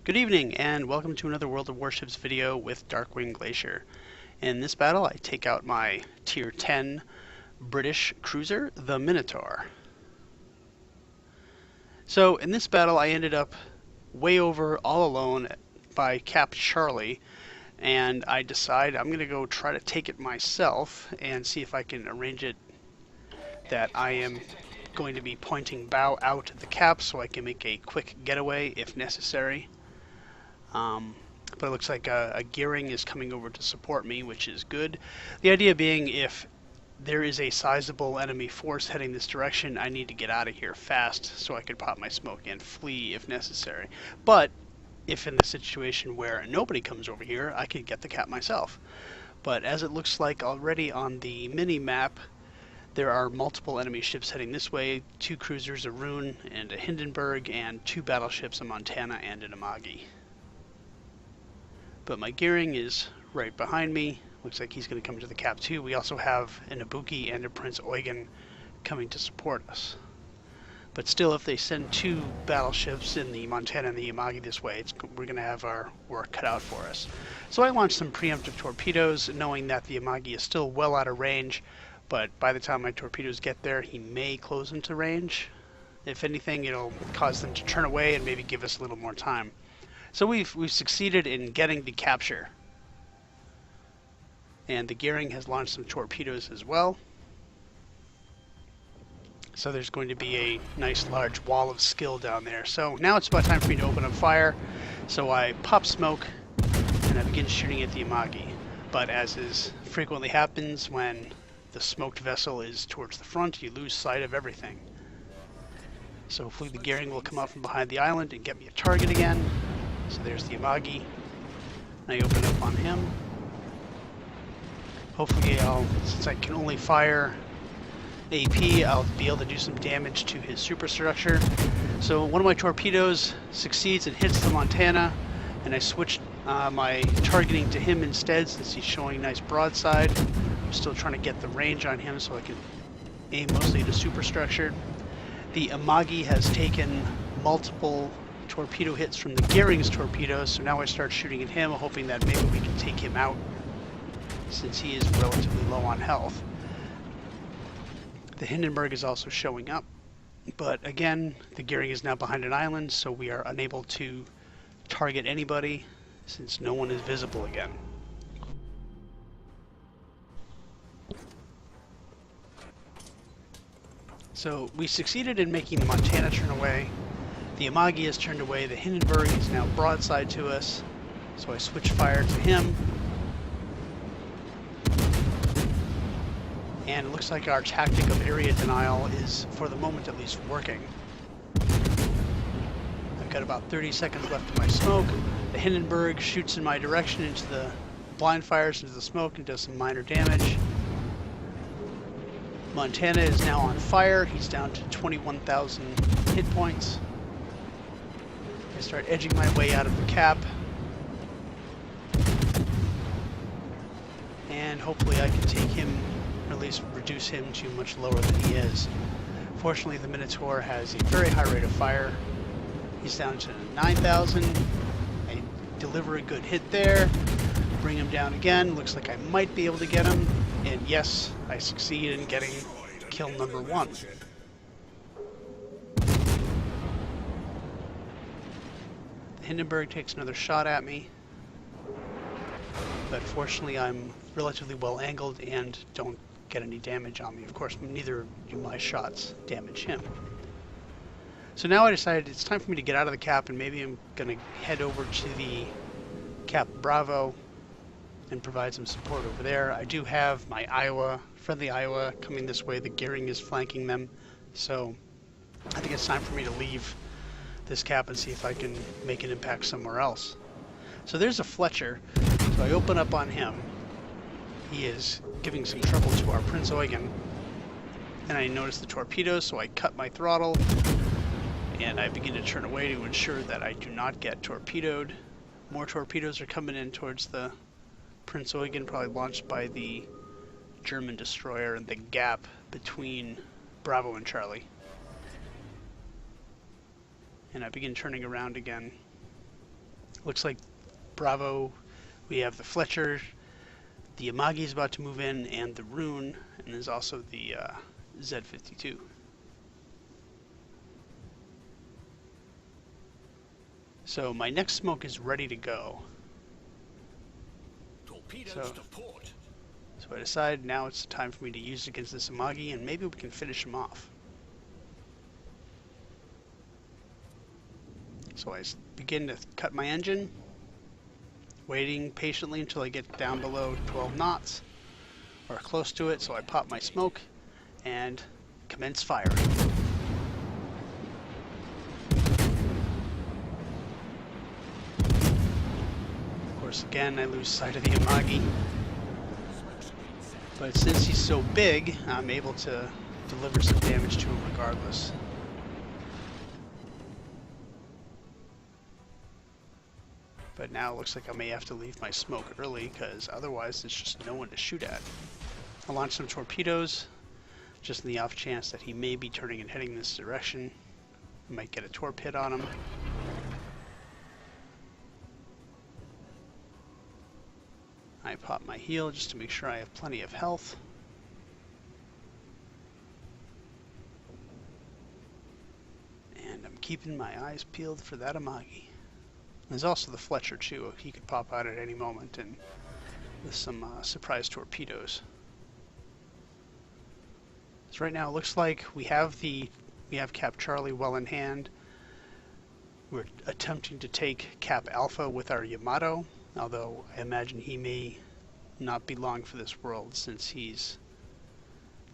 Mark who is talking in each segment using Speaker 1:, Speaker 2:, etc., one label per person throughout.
Speaker 1: Good evening and welcome to another World of Warships video with Darkwing Glacier. In this battle I take out my tier 10 British cruiser, the Minotaur. So in this battle I ended up way over all alone by Cap Charlie, and I decide I'm going to go try to take it myself and see if I can arrange it that I am going to be pointing bow out at the cap so I can make a quick getaway if necessary. But it looks like a gearing is coming over to support me, which is good. The idea being, if there is a sizable enemy force heading this direction, I need to get out of here fast so I could pop my smoke and flee if necessary. But if in the situation where nobody comes over here, I could get the cap myself. But as it looks like already on the mini-map, there are multiple enemy ships heading this way, 2 cruisers, a Rune and a Hindenburg, and 2 battleships, a Montana and an Amagi. But my gearing is right behind me. Looks like he's going to come to the cap too. We also have an Ibuki and a Prince Eugen coming to support us. But still, if they send 2 battleships in the Montana and the Amagi this way, we're going to have our work cut out for us. So I launched some preemptive torpedoes, knowing that the Amagi is still well out of range, but by the time my torpedoes get there, he may close into range. If anything, it'll cause them to turn away and maybe give us a little more time. So we've succeeded in getting the capture. And the gearing has launched some torpedoes as well. So there's going to be a nice large wall of skill down there. So now it's about time for me to open up fire. So I pop smoke and I begin shooting at the Amagi. But as is frequently happens when the smoked vessel is towards the front, you lose sight of everything. So hopefully the gearing will come out from behind the island and get me a target again. So there's the Amagi. I open up on him. Hopefully since I can only fire AP, I'll be able to do some damage to his superstructure. So one of my torpedoes succeeds and hits the Montana, and I switch my targeting to him instead since he's showing nice broadside. I'm still trying to get the range on him so I can aim mostly at the superstructure. The Amagi has taken multiple torpedo hits from the gearing's torpedoes, so now I start shooting at him, hoping that maybe we can take him out since he is relatively low on health. The Hindenburg is also showing up, but again, the gearing is now behind an island, so we are unable to target anybody since no one is visible again. So we succeeded in making the Montana turn away. The Amagi has turned away. The Hindenburg is now broadside to us, so I switch fire to him. And it looks like our tactic of area denial is, for the moment at least, working. I've got about 30 seconds left of my smoke. The Hindenburg shoots in my direction into the blind fires into the smoke and does some minor damage. Montana is now on fire. He's down to 21,000 hit points. I start edging my way out of the cap. And hopefully I can take him, or at least reduce him to much lower than he is. Fortunately, the Minotaur has a very high rate of fire. He's down to 9,000. I deliver a good hit there. Bring him down again. Looks like I might be able to get him. And yes, I succeed in getting kill number 1. The Hindenburg takes another shot at me. But fortunately I'm relatively well angled and don't get any damage on me. Of course, neither do my shots damage him. So now I decided it's time for me to get out of the cap, and maybe I'm going to head over to the Cap Bravo and provide some support over there. I do have my friendly Iowa coming this way. The gearing is flanking them, so I think it's time for me to leave this cap and see if I can make an impact somewhere else. So there's a Fletcher, so I open up on him. He is giving some trouble to our Prince Eugen, and I notice the torpedoes, so I cut my throttle and I begin to turn away to ensure that I do not get torpedoed. More torpedoes are coming in towards the Prince Eugen, probably launched by the German destroyer in the gap between Bravo and Charlie. And I begin turning around again. Looks like Bravo, we have the Fletcher, the Amagi is about to move in, and the Rune, and there's also the Z-52. So my next smoke is ready to go. So I decided now it's time for me to use it against this Amagi, and maybe we can finish him off. So I begin to cut my engine, waiting patiently until I get down below 12 knots, or close to it, so I pop my smoke, and commence firing. Of course, again, I lose sight of the Amagi. But since he's so big, I'm able to deliver some damage to him regardless. But now it looks like I may have to leave my smoke early, because otherwise there's just no one to shoot at. I'll launch some torpedoes, just in the off chance that he may be turning and heading this direction. I might get a torp hit on him. I pop my heal just to make sure I have plenty of health. And I'm keeping my eyes peeled for that Amagi. There's also the Fletcher too. He could pop out at any moment, and with some surprise torpedoes. So right now it looks like we have Cap Charlie well in hand. We're attempting to take Cap Alpha with our Yamato, although I imagine he may not be long for this world since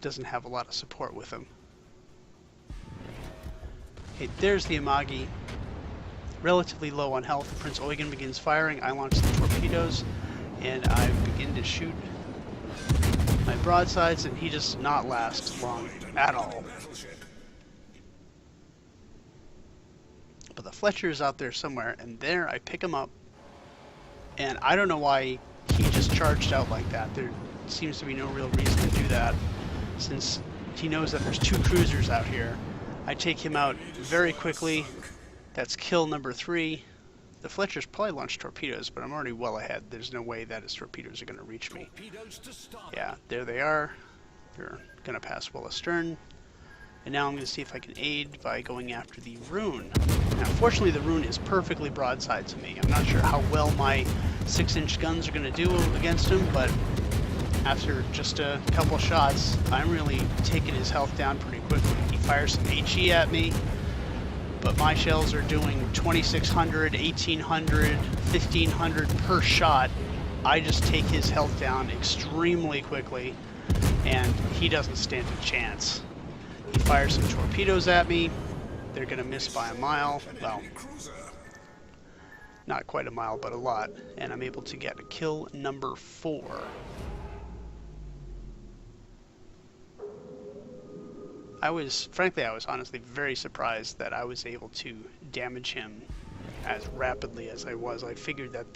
Speaker 1: doesn't have a lot of support with him. Okay, there's the Amagi. Relatively low on health. Prince Eugen begins firing. I launch the torpedoes, and I begin to shoot my broadsides, and he does not last long at all. But the Fletcher is out there somewhere, and there I pick him up, and I don't know why he just charged out like that. There seems to be no real reason to do that, since he knows that there's two cruisers out here. I take him out very quickly. That's kill number 3. The Fletcher's probably launched torpedoes, but I'm already well ahead. There's no way that his torpedoes are going to reach me. Yeah, there they are. They're going to pass well astern. And now I'm going to see if I can aid by going after the Rune. Now, fortunately, the Rune is perfectly broadside to me. I'm not sure how well my 6-inch guns are going to do against him, but after just a couple shots, I'm really taking his health down pretty quickly. He fires some HE at me, but my shells are doing 2,600, 1,800, 1,500 per shot. I just take his health down extremely quickly, and he doesn't stand a chance. He fires some torpedoes at me. They're going to miss by a mile. Well, not quite a mile, but a lot. And I'm able to get kill number 4. I was honestly very surprised that I was able to damage him as rapidly as I was. I figured that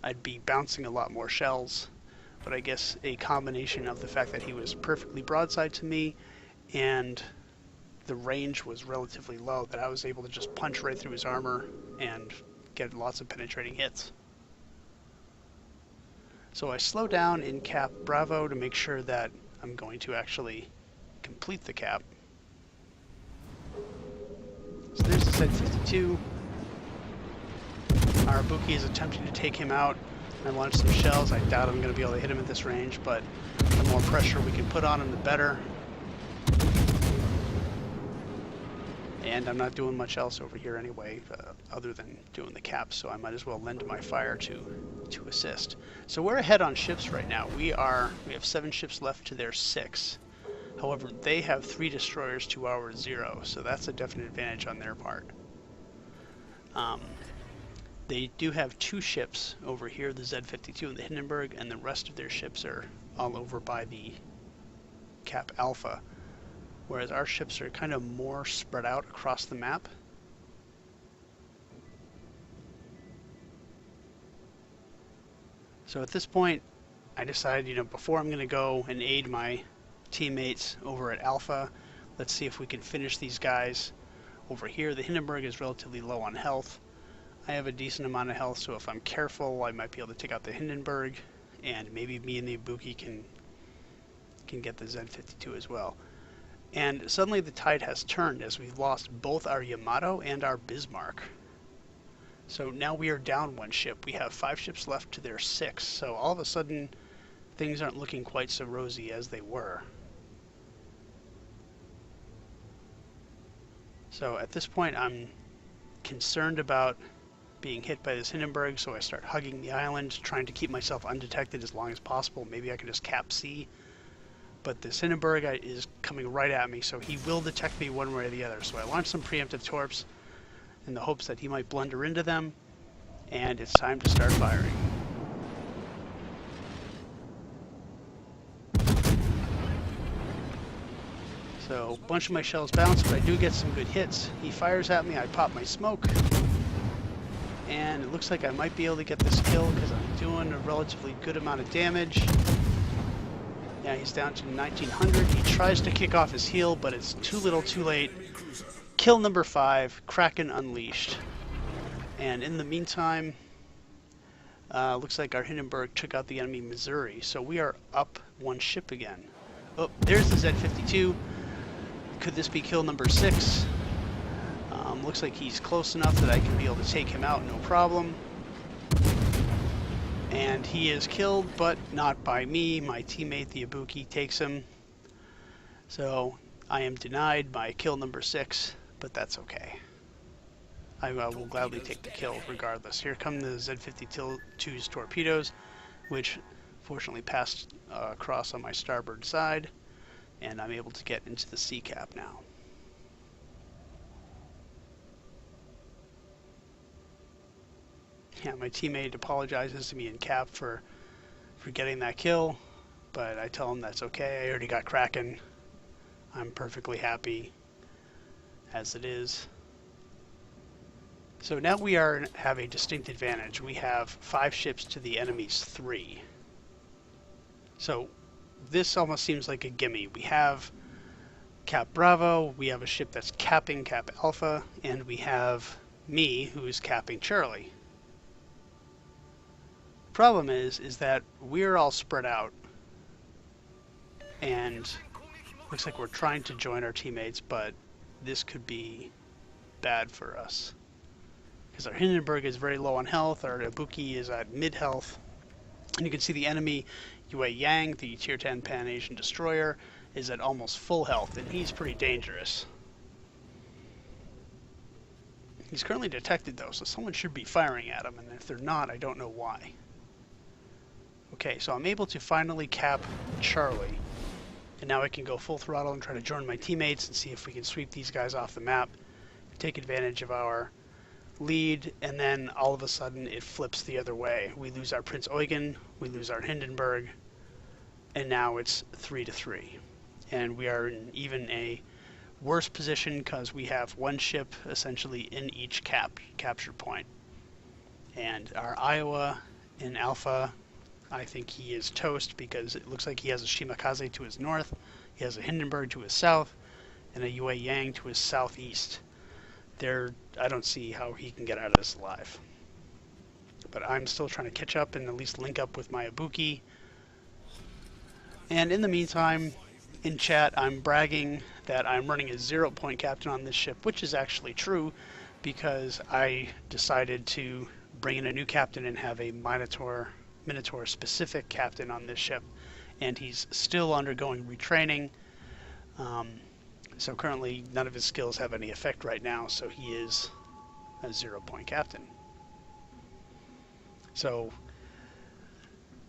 Speaker 1: I'd be bouncing a lot more shells, but I guess a combination of the fact that he was perfectly broadside to me and the range was relatively low, that I was able to just punch right through his armor and get lots of penetrating hits. So I slow down in Cap Bravo to make sure that I'm going to actually complete the cap. So there's the Z-52. Arabuki is attempting to take him out. I launched some shells. I doubt I'm going to be able to hit him at this range, but the more pressure we can put on him, the better. And I'm not doing much else over here anyway, other than doing the caps, so I might as well lend my fire to assist. So we're ahead on ships right now. We have 7 ships left to their 6. However, they have 3 destroyers to our 0, so that's a definite advantage on their part. They do have 2 ships over here, the Z-52 and the Hindenburg, and the rest of their ships are all over by the Cap Alpha, whereas our ships are kind of more spread out across the map. So at this point, I decided, before I'm going to go and aid my teammates over at Alpha, let's see if we can finish these guys over here. The Hindenburg is relatively low on health. I have a decent amount of health, so if I'm careful, I might be able to take out the Hindenburg, and maybe me and the Ibuki can get the Z-52 as well. And suddenly the tide has turned as we've lost both our Yamato and our Bismarck. So now we are down one ship. We have 5 ships left to their 6, so all of a sudden things aren't looking quite so rosy as they were. So at this point I'm concerned about being hit by this Hindenburg, so I start hugging the island, trying to keep myself undetected as long as possible. Maybe I can just cap C. But this Hindenburg is coming right at me, so he will detect me one way or the other. So I launch some preemptive torps in the hopes that he might blunder into them, and it's time to start firing. So a bunch of my shells bounce, but I do get some good hits. He fires at me, I pop my smoke, and it looks like I might be able to get this kill because I'm doing a relatively good amount of damage. Yeah, he's down to 1900. He tries to kick off his heel, but it's too little too late. Kill number 5, Kraken unleashed. And in the meantime, looks like our Hindenburg took out the enemy Missouri, so we are up one ship again. Oh, there's the Z-52. Could this be kill number 6? Looks like he's close enough that I can be able to take him out, no problem. And he is killed, but not by me. My teammate, the Ibuki, takes him. So I am denied my kill number 6, but that's okay. I will gladly take the kill regardless. Here come the Z-52's torpedoes, which fortunately passed across on my starboard side, and I'm able to get into the sea cap now. Yeah, my teammate apologizes to me in cap for getting that kill, but I tell him that's okay. I already got Kraken. I'm perfectly happy as it is. So now we have a distinct advantage. We have 5 ships to the enemy's 3. So this almost seems like a gimme. We have Cap Bravo, we have a ship that's capping Cap Alpha, and we have me who is capping Charlie. Problem is that we're all spread out, and looks like we're trying to join our teammates, but this could be bad for us because our Hindenburg is very low on health, our Ibuki is at mid health, and you can see the enemy Yue Yang, the tier 10 Pan Asian destroyer, is at almost full health, and he's pretty dangerous. He's currently detected though, so someone should be firing at him, and if they're not, I don't know why. Okay, so I'm able to finally cap Charlie, and now I can go full throttle and try to join my teammates and see if we can sweep these guys off the map, take advantage of our lead, and then all of a sudden it flips the other way. We lose our Prince Eugen, we lose our Hindenburg, and now it's 3-3. And we are in even a worse position because we have one ship essentially in each capture point. And our Iowa in Alpha, I think he is toast because it looks like he has a Shimakaze to his north, he has a Hindenburg to his south, and a Yue Yang to his southeast. I don't see how he can get out of this alive. But I'm still trying to catch up and at least link up with my Ibuki. And in the meantime, in chat, I'm bragging that I'm running a 0-point captain on this ship, which is actually true because I decided to bring in a new captain and have a Minotaur specific captain on this ship, and he's still undergoing retraining. So currently none of his skills have any effect right now, so he is a 0-point captain. So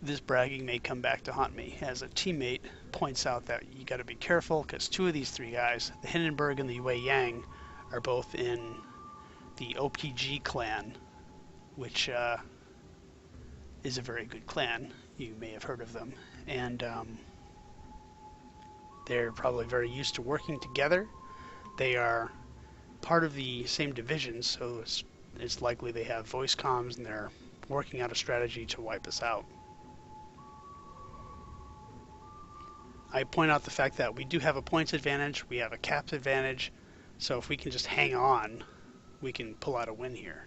Speaker 1: this bragging may come back to haunt me as a teammate points out that you got to be careful because 2 of these 3 guys, the Hindenburg and the Yue Yang, are both in the OPG clan, which is a very good clan. You may have heard of them, and they're probably very used to working together. They are part of the same division, so it's likely they have voice comms and they're working out a strategy to wipe us out. I point out the fact that we do have a points advantage, we have a caps advantage, so if we can just hang on, we can pull out a win here.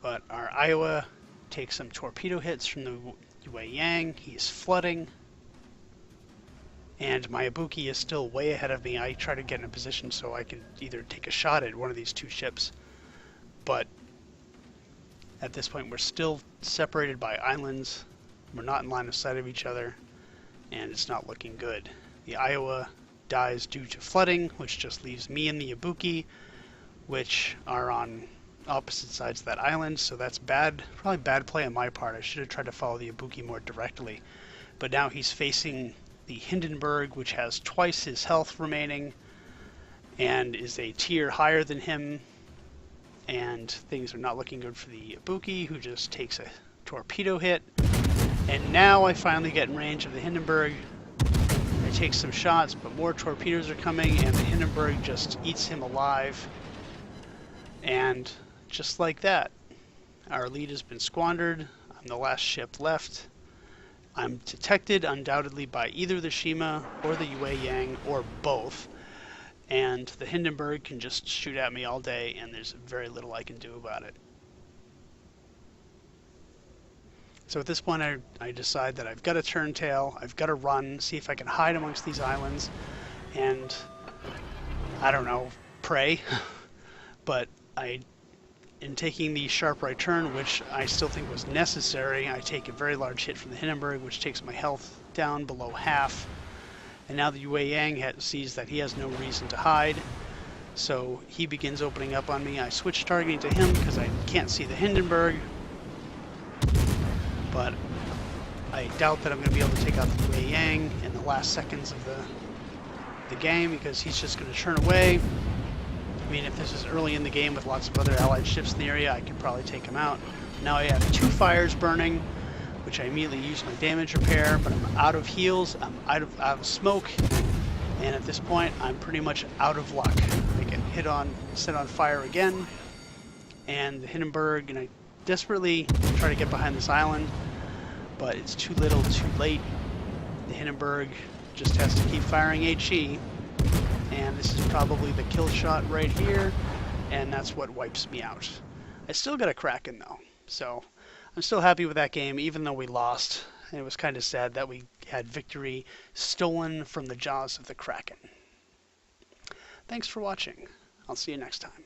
Speaker 1: But our Iowa takes some torpedo hits from the Wei Yang. He's flooding. And my Ibuki is still way ahead of me. I try to get in a position so I can either take a shot at one of these two ships. But at this point, we're still separated by islands. We're not in line of sight of each other. And it's not looking good. The Iowa dies due to flooding, which just leaves me and the Ibuki, which are on opposite sides of that island. So that's bad, probably bad play on my part. I should have tried to follow the Ibuki more directly. But now he's facing the Hindenburg, which has twice his health remaining and is a tier higher than him, and things are not looking good for the Ibuki, who just takes a torpedo hit. And now I finally get in range of the Hindenburg. I take some shots, but more torpedoes are coming, and the Hindenburg just eats him alive. And just like that, our lead has been squandered. I'm the last ship left. I'm detected undoubtedly by either the Shima or the Wei Yang or both, and the Hindenburg can just shoot at me all day, and there's very little I can do about it. So at this point I decide that I've got to turn tail, I've got to run, see if I can hide amongst these islands, and I don't know, pray. But in taking the sharp right turn, which I still think was necessary, I take a very large hit from the Hindenburg, which takes my health down below half. And now the Wei Yang sees that he has no reason to hide, so he begins opening up on me. I switch targeting to him because I can't see the Hindenburg, but I doubt that I'm going to be able to take out the Wei Yang in the last seconds of the game, because he's just going to turn away. I mean, if this is early in the game with lots of other allied ships in the area, I could probably take him out. Now I have 2 fires burning, which I immediately use my damage repair, but I'm out of heals, I'm out of smoke, and at this point I'm pretty much out of luck. I get set on fire again, and the Hindenburg, and I desperately try to get behind this island, but it's too little, too late. The Hindenburg just has to keep firing HE. And this is probably the kill shot right here, and that's what wipes me out. I still got a Kraken though, so I'm still happy with that game, even though we lost. And it was kind of sad that we had victory stolen from the jaws of the Kraken. Thanks for watching. I'll see you next time.